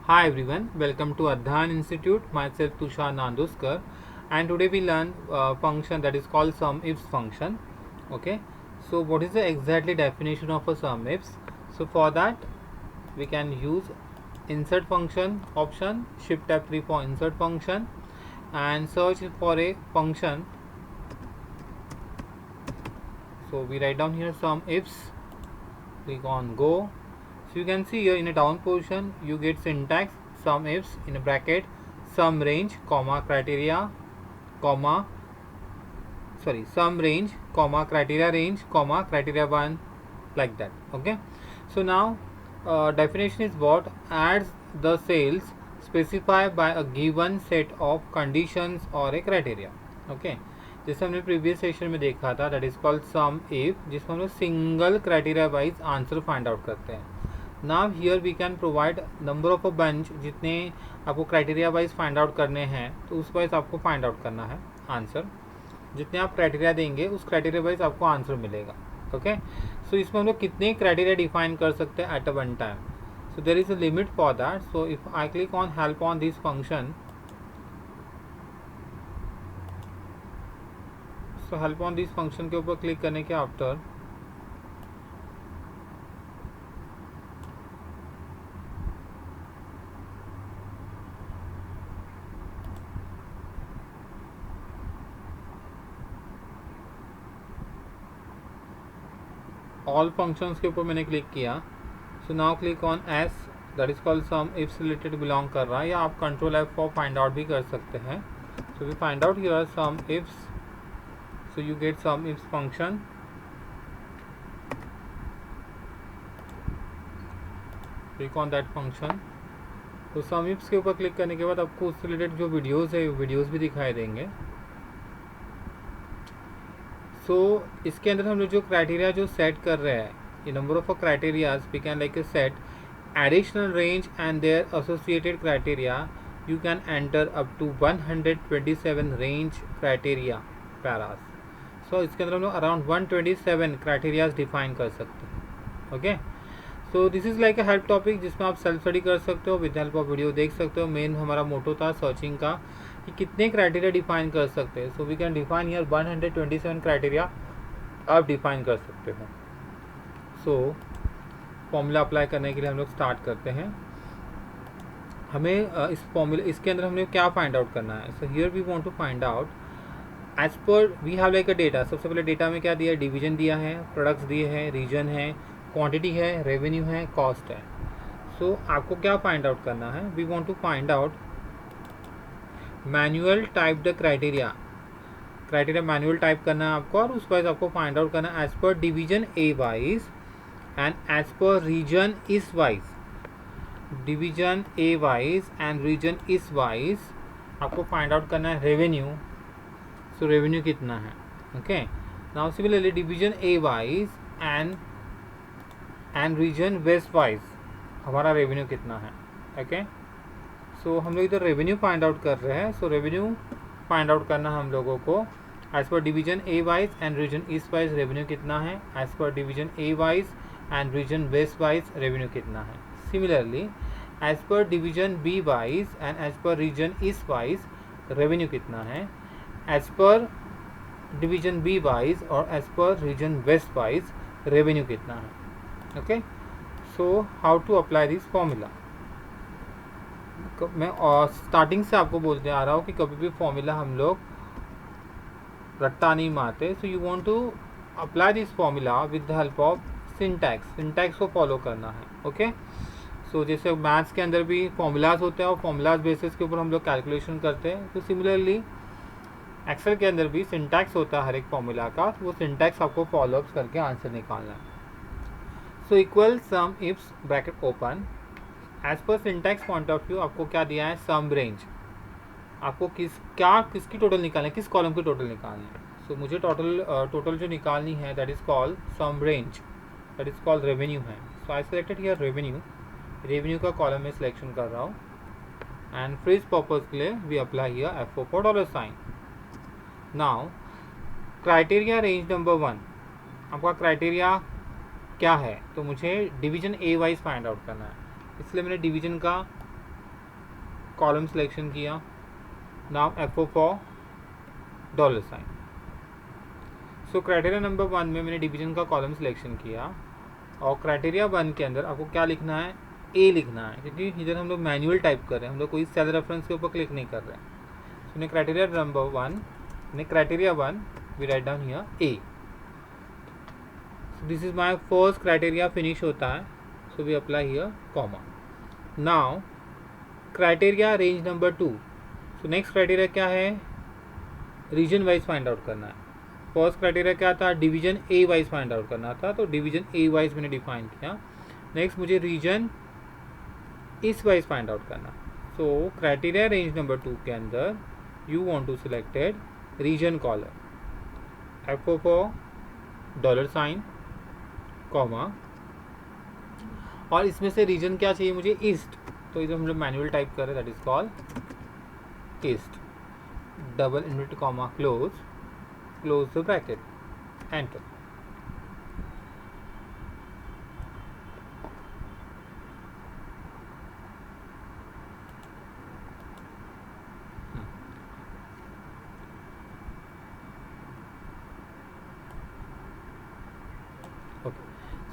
Hi everyone, welcome to Adhan Institute. Myself Tushar Nanduskar, and today we learn a function that is called sum-ifs function. Okay, so what is the exactly definition of a sum-ifs? So for that we can use insert function option, shift F3 for insert function, and search for a function. So we write down here sum-ifs. Click on go. So you can see here in a down position you get syntax sum ifs in a bracket sum range comma criteria comma sum range comma criteria 1 like that. Okay, so now definition is what adds the cells specified by a given set of conditions or a criteria. Okay, जैसे हमने previous session में देखा था that is called SUMIF, जिसमें हम लोग single criteria wise answer find out करते हैं. Now here we can provide number of a bunch, जितने आपको क्राइटेरिया वाइज फाइंड आउट करने हैं तो उस वाइज आपको फाइंड आउट करना है आंसर. जितने आप क्राइटेरिया देंगे उस क्राइटेरिया वाइज आपको आंसर मिलेगा. ओके, सो इसमें हम लोग कितने क्राइटेरिया डिफाइन कर सकते हैं at a one time. So there is a limit for that. So if I click on help on this function, so help on this function के ऊपर क्लिक करने के आफ्टर ऑल फंक्शंस के ऊपर मैंने क्लिक किया. So now click on S, that is called SUMIFS related belong कर रहा है, या आप control F for find out भी कर सकते हैं. So we find out here SUMIFS. So you get SUMIFS function. Click on that function. तो सम इफ्स के ऊपर क्लिक करने के बाद आपको उससे रिलेटेड जो वीडियोस है वीडियोस भी दिखाई देंगे. सो इसके अंदर हम लोग जो क्राइटेरिया जो सेट कर रहे हैं, ये number of criterias we can like a set additional range and their associated criteria. You can enter up to 127 range criteria paras. So इसके अंदर हम लोग अराउंड 127 क्राइटेरियाज डिफाइन कर सकते हैं. Okay, so this is like a help topic जिसमें आप self study कर सकते हो, विद हेल्प ऑफ वीडियो देख सकते हो. मेन हमारा मोटो था सर्चिंग का कि कितने क्राइटेरिया डिफाइन कर सकते हैं. So we can define here 127 criteria आप डिफाइन कर सकते हो. सो फॉर्मूला अप्लाई करने के लिए हम लोग स्टार्ट करते हैं. हमें इस फॉर्मूले इसके अंदर हमें क्या फाइंड आउट करना है. So here we want to find out as per we have like a data. सबसे पहले डेटा में क्या दिया है, डिवीजन दिया है, प्रोडक्ट्स दिए हैं, रीजन है, क्वांटिटी है, रेवेन्यू है, कॉस्ट है. सो आपको क्या फाइंड आउट करना है, we want to find out manual type the criteria. Criteria manual type करना है आपको, और उस वाइज आपको फाइंड आउट करना है as per division A wise and as per region is wise. Division A wise and region इस wise आपको फाइंड आउट करना है रेवेन्यू. सो रेवेन्यू कितना है. Okay, now similarly division A wise and region west wise हमारा revenue कितना है. Okay, सो हम लोग इधर रेवेन्यू फाइंड आउट कर रहे हैं. सो रेवेन्यू फाइंड आउट करना हम लोगों को as per division A wise and region east wise revenue कितना है, as per division A wise and region west wise revenue कितना है. Similarly as per division B wise and as per region east wise revenue कितना है, as per division B wise और as per region west wise revenue कितना है. Okay, so how to apply this formula. मैं starting से आपको बोलते आ रहा हूँ कि कभी भी फॉर्मूला हम लोग रट्टा नहीं मारते. So you want to apply this formula with the help of syntax को फॉलो करना है. ओके, सो जैसे मैथ्स के अंदर भी फॉर्मूलाज होते हैं और फॉर्मूलाज बेसिस के ऊपर हम लोग कैलकुलेशन करते हैं, तो सिमिलरली एक्सेल के अंदर भी सिंटैक्स होता है हर एक फॉर्मूला का. तो वो सिंटैक्स आपको फॉलोअप्स करके आंसर निकालना है. So equal some ifs bracket open. As per syntax point of view आपको क्या दिया है, सम रेंज. आपको किसकी टोटल निकालना है, किस कॉलम की टोटल निकालनी है. सो मुझे टोटल जो निकालनी है that is called sum range, that is called revenue है. So I selected here revenue का कॉलम में सिलेक्शन कर रहा हूँ. एंड फ्रीज पर्पज के लिए we apply here F4 for dollar sign. Now criteria range number 1. आपका क्राइटेरिया क्या है, तो मुझे division A wise find out करना है, इसलिए मैंने डिवीजन का कॉलम सिलेक्शन किया, now F for dollar sign. So criteria number 1 में मैंने डिवीजन का कॉलम सिलेक्शन किया, और क्राइटेरिया 1 के अंदर आपको क्या लिखना है, ए लिखना है, क्योंकि इधर हम लोग मैनुअल टाइप कर रहे हैं, हम लोग कोई सेल रेफरेंस के ऊपर क्लिक नहीं कर रहे हैं। So criteria number 1, criteria 1 we write down here A. So this is my first criteria finish होता है, so we apply here comma. Now criteria range number 2। So next criteria क्या है, रीजन वाइज फाइंड आउट करना है। First criteria क्या था, division A wise find out करना था, तो डिवीजन ए वाइज मैंने डिफाइन किया। नेक्स्ट मुझे रीजन इस वाइज फाइंड आउट करना। सो क्राइटेरिया रेंज नंबर 2 के अंदर you want to selected region column, F for dollar sign comma, और इसमें से रीजन क्या चाहिए मुझे, ईस्ट, तो इधर हम लोग मैनुअल टाइप कर रहे हैं, that is called east, double inverted comma close the bracket, enter.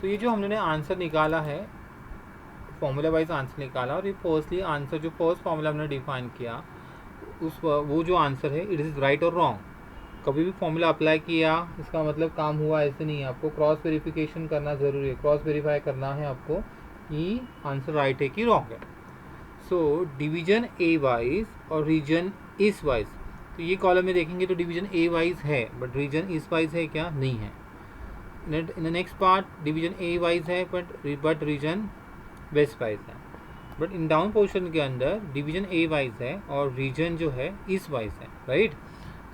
So ये जो हमने आंसर निकाला है, फॉर्मूला वाइज आंसर निकाला, और ये फर्स्टली आंसर जो फर्स्ट फॉर्मूला हमने डिफाइन किया उस वो जो आंसर है इट इज़ राइट और रॉन्ग। कभी भी फॉर्मूला अप्लाई किया इसका मतलब काम हुआ ऐसे नहीं है, आपको क्रॉस वेरिफिकेशन करना ज़रूरी है, क्रॉस वेरीफाई करना है आपको कि आंसर राइट है कि रॉन्ग है। सो डिवीजन ए वाइज और रीजन इस वाइज, तो ये कॉलम में देखेंगे तो डिवीजन ए वाइज है, बट रीजन इस वाइज है क्या, नहीं है। In the next part division A wise है बट रीजन वेस्ट वाइज है, बट इन डाउन पोर्शन के अंदर डिवीजन ए वाइज है और रीजन जो है ईस्ट वाइज है, राइट।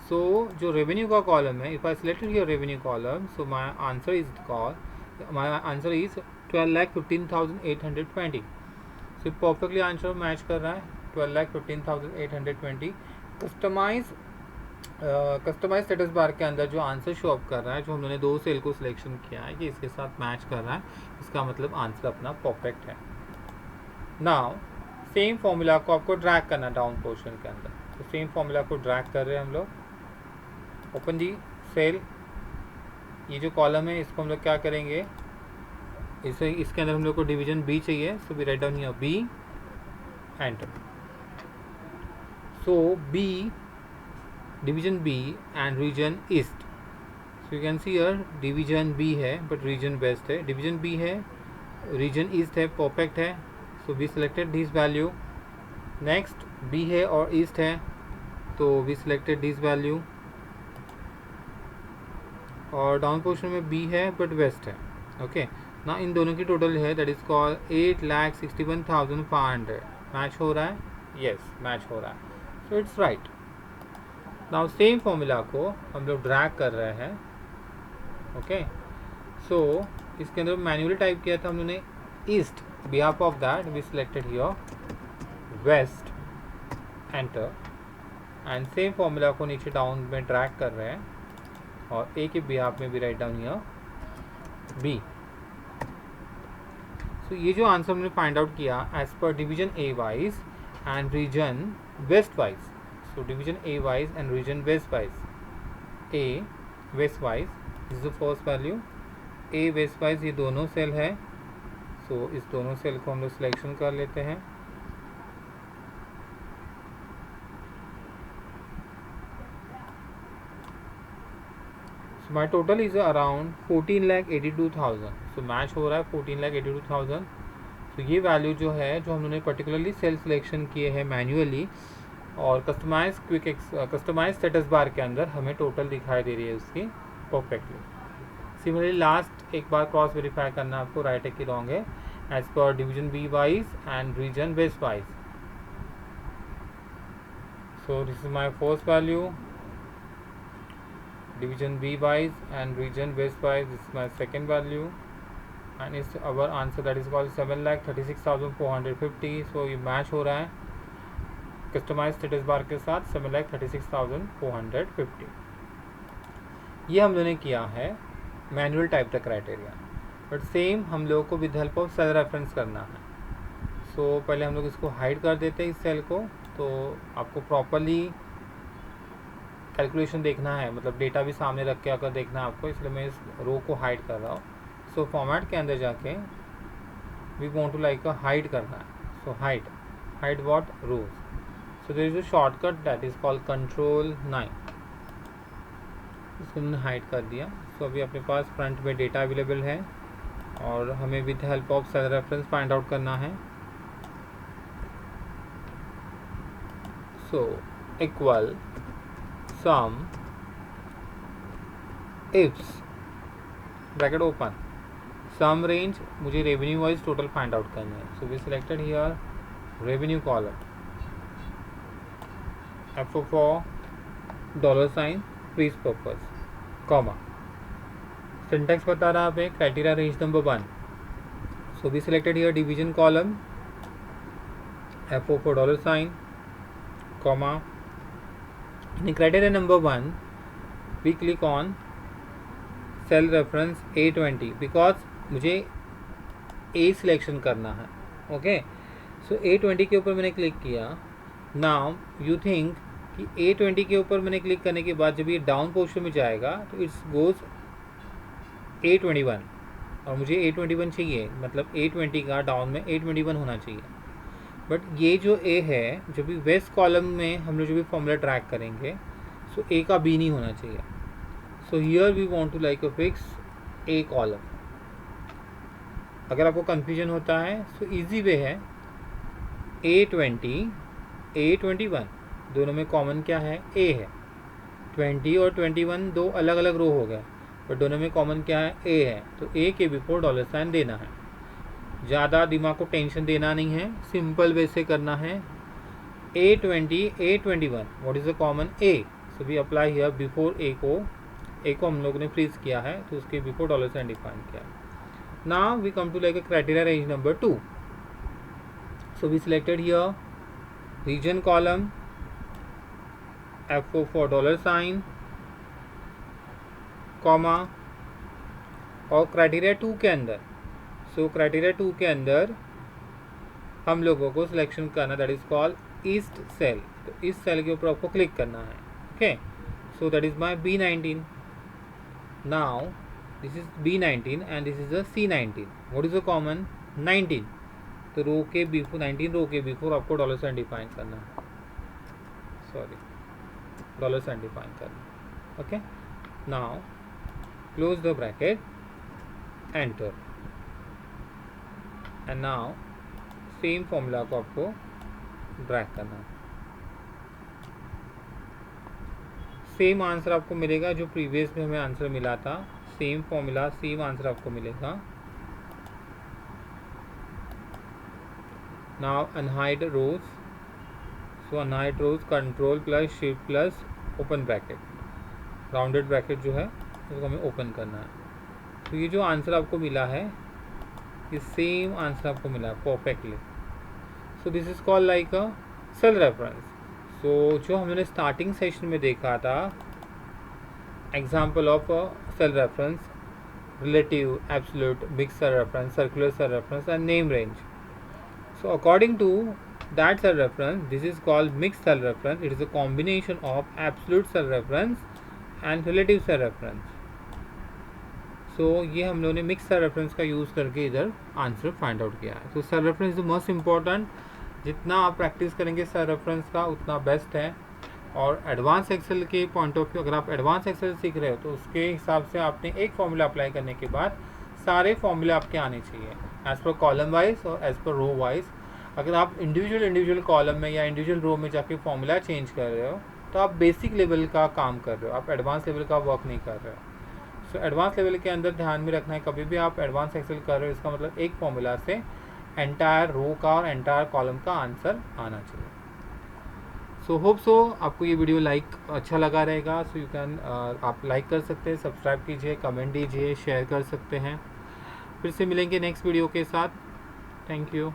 सो जो रेवेन्यू का कॉलम है, if I selected your revenue column, so my answer is 12,15,820। So perfectly answer match कर रहा है, 12,15,820। कस्टमाइज स्टेटस बार के अंदर जो आंसर शो अप कर रहा है, जो हमने 2 सेल को सिलेक्शन किया है कि इसके साथ मैच कर रहा है, इसका मतलब आंसर अपना परफेक्ट है। नाउ सेम फॉर्मूला को आपको ड्रैग करना डाउन पोर्शन के अंदर, तो सेम फॉर्मूला को ड्रैग कर रहे हैं हम लोग। ओपन दी सेल, ये जो कॉलम है इसको हम लोग क्या करेंगे, इसके अंदर हम लोग को डिवीजन बी चाहिए, so we write down here B, enter. So B, division B and region east, so you can see here division B है बट रीजन वेस्ट है, डिवीजन बी है, रीजन ईस्ट है, परफेक्ट है। So we selected this value. Next B है और east है, तो we selected this value, और डाउन पोर्शन में बी है बट वेस्ट है, ओके। ना इन दोनों की टोटल है दैट इज कॉल्ड 8,61,500। मैच हो रहा है, यस मैच हो रहा है, so it's right. Now same formula को हम लोग ड्रैग कर रहे हैं, ओके। सो इसके अंदर मैन्युअली टाइप किया था हमने east, behalf of that we selected here west, enter, and same formula को नीचे डाउन में ड्रैग कर रहे हैं, और ए के बिहाफ में भी write down here B. So ये जो आंसर हमने फाइंड आउट किया as per division A wise and region west wise, so division A wise and region west wise, A west wise is the first value, A west wise ये दोनों cell है, सो इस दोनों cell को हम लोग selection कर लेते हैं। माई total is around 14,82,000, so match हो रहा है 14,82,000। तो ये वैल्यू जो है, जो हमने पर्टिकुलरली सेल सिलेक्शन किए हैं मैन्युअली और कस्टमाइज स्टेटस बार के अंदर हमें टोटल दिखाई दे रही है उसकी परफेक्टली। सिमिलरली लास्ट एक बार क्रॉस वेरीफाई करना आपको, राइट है कि रॉन्ग है, as per division B wise and region west wise. So this is my first value, division B wise and region west wise, this is my second value, and it's our answer that is called 7,36,450। so ये match हो रहा है customise status bar के साथ 7,36,450। ये हम लोगों ने किया है manual type the criteria, but same हम लोगों को with help of cell reference करना है। सो पहले हम लोग इसको हाइड कर देते हैं इस सेल को, तो आपको प्रॉपरली कैलकुलेशन देखना है, मतलब डेटा भी सामने रख के अगर देखना है आपको, इसलिए मैं इस रो को हाइड कर रहा हूँ. सो फॉर्मेट के अंदर जाके we want to like hide करना है. So hide what, rows. So there is a shortcut that is called control 9. इसको हमने हाइड कर दिया. सो अभी अपने पास फ्रंट में डेटा अवेलेबल है और हमें with help of cell reference find out करना है. सो इक्वल सम ifs bracket open sum range, मुझे revenue wise total find out करना है. So we selected here revenue column, F for dollar sign freeze purpose, comma. Syntax बता रहा है criteria range number 1. So we selected here division column, F for dollar sign, comma. In criteria number 1 we click on cell reference A20 because मुझे A selection करना है. Okay, सो A20 के ऊपर मैंने click किया. नाउ यू थिंक कि A20 के ऊपर मैंने क्लिक करने के बाद जब ये डाउन पोजीशन में जाएगा तो इट्स गोज A21 और मुझे A21 चाहिए, मतलब A20 का डाउन में A21 होना चाहिए. बट ये जो A है, जो भी वेस्ट कॉलम में हम लोग जो भी फॉर्मूला ट्रैक करेंगे, सो A का B नहीं होना चाहिए. So here we want to like fix A column. अगर आपको कंफ्यूजन होता है सो इजी वे है, A20 A21 दोनों में कॉमन क्या है, A है. 20 और 21 दो अलग अलग रो हो गए, पर दोनों में कॉमन क्या है, A है. तो A के बिफोर डॉलर साइन देना है. ज़्यादा दिमाग को टेंशन देना नहीं है, सिंपल वे से करना है. A20 A21 what is the common A. So we apply here before A को हम लोग ने फ्रीज किया है तो उसके बिफोर डॉलर साइन डिफाइन किया है. Now we come to like a criteria range number 2. So we selected here region column, F for dollar sign, comma. और क्राइटेरिया 2 के अंदर, सो क्राइटेरिया 2 के अंदर हम लोगों को सिलेक्शन करना that is called east cell. तो इस सेल के ऊपर आपको क्लिक करना है. Okay, so that is my B19. Now this is B19 and this is a C19. What is the common, 19. तो रो के बिफोर 19 रो के बिफोर आपको डॉलर साइन डिफाइन करना है. सॉरी, डॉलर साइन डिफाइन करना. Okay, now close the bracket, enter. And now same formula को आपको drag करना है. सेम आंसर आपको मिलेगा जो प्रीवियस में हमें आंसर मिला था. सेम फॉर्मूला, सेम आंसर आपको मिलेगा. Now unhide rows. So unhide rows control plus shift plus open bracket, rounded bracket जो है उसको हमें ओपन करना है. तो ये जो आंसर आपको मिला है, ये सेम आंसर आपको मिला है perfectly. So this is called like a cell reference. So जो हमने स्टार्टिंग सेशन में देखा था, example of cell reference, relative, absolute, mixed cell reference, circular cell reference and name range. So according to that cell reference, this is called mixed cell reference. It is a combination of absolute cell reference and relative cell reference. So ये हम लोगों ने mix cell reference का use करके इधर answer find out किया है. तो cell reference is the most important. जितना आप प्रैक्टिस करेंगे सेल रेफरेंस का उतना बेस्ट है. और एडवांस एक्सेल के पॉइंट ऑफ व्यू, अगर आप एडवांस एक्सेल सीख रहे हो तो उसके हिसाब से आपने एक फॉर्मूला अप्लाई करने के बाद सारे फॉर्मूले आपके आने चाहिए एज पर कॉलम वाइज और एज पर रो वाइज. अगर आप इंडिविजुअल कॉलम में या इंडिविजुअल रो में जाके फॉर्मूला चेंज कर रहे हो तो आप बेसिक लेवल का काम कर रहे हो, आप एडवांस लेवल का वर्क नहीं कर रहे हो. सो एडवांस लेवल के अंदर ध्यान में रखना है, कभी भी आप एडवांस एक्सेल कर रहे हो इसका मतलब एक फॉर्मूला से एंटायर रो का और एंटायर कॉलम का आंसर आना चाहिए. सो होप सो आपको ये वीडियो अच्छा लगा रहेगा. सो यू कैन आप लाइक कर सकते हैं, सब्सक्राइब कीजिए, कमेंट दीजिए, शेयर कर सकते हैं. फिर से मिलेंगे नेक्स्ट वीडियो के साथ. Thank you.